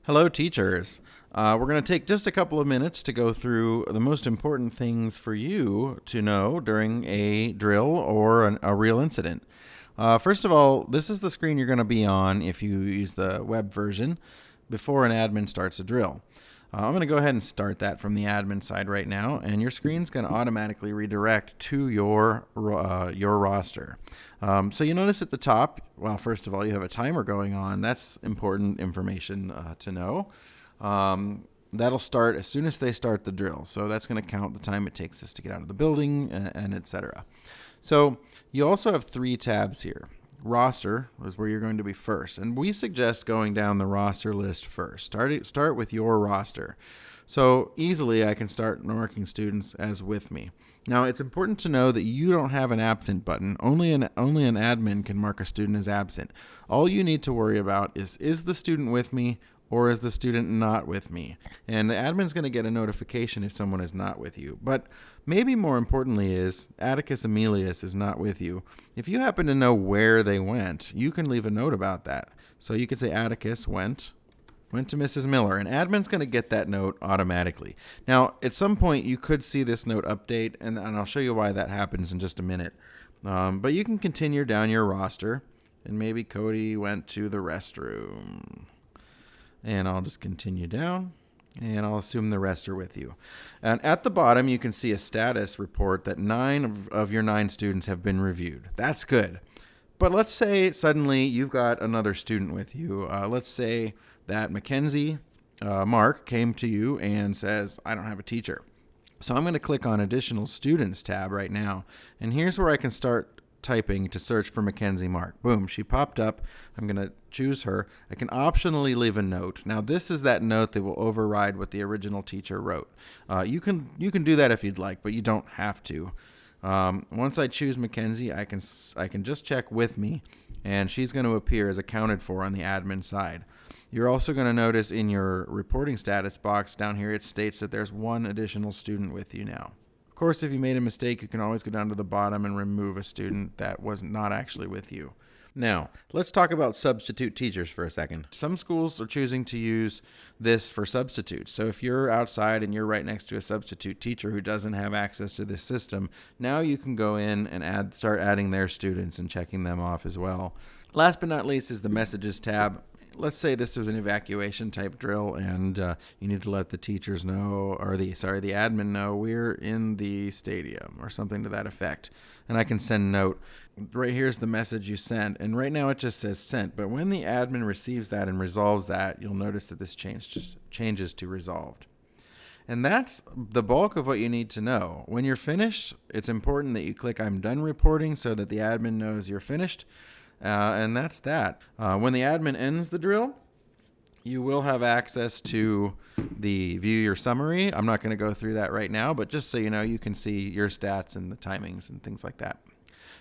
Hello, teachers. We're going to take just a couple of minutes to go through the most important things for you to know during a drill or a real incident. First of all, this is the screen you're going to be on if you use the web version before an admin starts a drill. I'm going to go ahead and start that from the admin side right now, and your screen's going to automatically redirect to your roster. So you notice at the top, well, first of all, you have a timer going on. That's important information to know. That'll start as soon as they start the drill. So that's going to count the time it takes us to get out of the building and etc. So you also have 3 tabs here. Roster is where you're going to be first, and we suggest going down the roster list first. Start with your roster. So easily I can start marking students as with me. Now it's important to know that you don't have an absent button. Only an admin can mark a student as absent. All you need to worry about is the student with me or is the student not with me? And the admin's going to get a notification if someone is not with you. But maybe more importantly is Atticus Emilius is not with you. If you happen to know where they went, you can leave a note about that. So you could say Atticus went to Mrs. Miller, and admin's going to get that note automatically. Now, at some point, you could see this note update, and I'll show you why that happens in just a minute. But you can continue down your roster, and maybe Cody went to the restroom. And I'll just continue down, and I'll assume the rest are with you. And at the bottom, you can see a status report that 9 of your 9 students have been reviewed. That's good. But let's say suddenly you've got another student with you. Let's say that Mackenzie Mark came to you and says, I don't have a teacher. So I'm going to click on Additional Students tab right now. And here's where I can start typing to search for Mackenzie Mark. Boom, she popped up. I'm going to choose her. I can optionally leave a note. Now this is that note that will override what the original teacher wrote. You can do that if you'd like, but you don't have to. Once I choose Mackenzie, I can just check with me, and she's going to appear as accounted for on the admin side. You're also going to notice in your reporting status box down here, it states that there's 1 additional student with you now. Of course, if you made a mistake, you can always go down to the bottom and remove a student that was not actually with you. Now, let's talk about substitute teachers for a second. Some schools are choosing to use this for substitutes. So if you're outside and you're right next to a substitute teacher who doesn't have access to this system, now you can go in and start adding their students and checking them off as well. Last but not least is the messages tab. Let's say this was an evacuation type drill, and you need to let the teachers know, or the admin know, we're in the stadium or something to that effect. And I can send note. Right here's the message you sent, and right now it just says sent. But when the admin receives that and resolves that, you'll notice that this changes to resolved. And that's the bulk of what you need to know. When you're finished, it's important that you click I'm done reporting so that the admin knows you're finished. And that's that. When the admin ends the drill, you will have access to the view your summary. I'm not going to go through that right now, but just so you know, you can see your stats and the timings and things like that.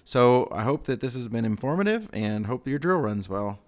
So I hope that this has been informative and hope your drill runs well.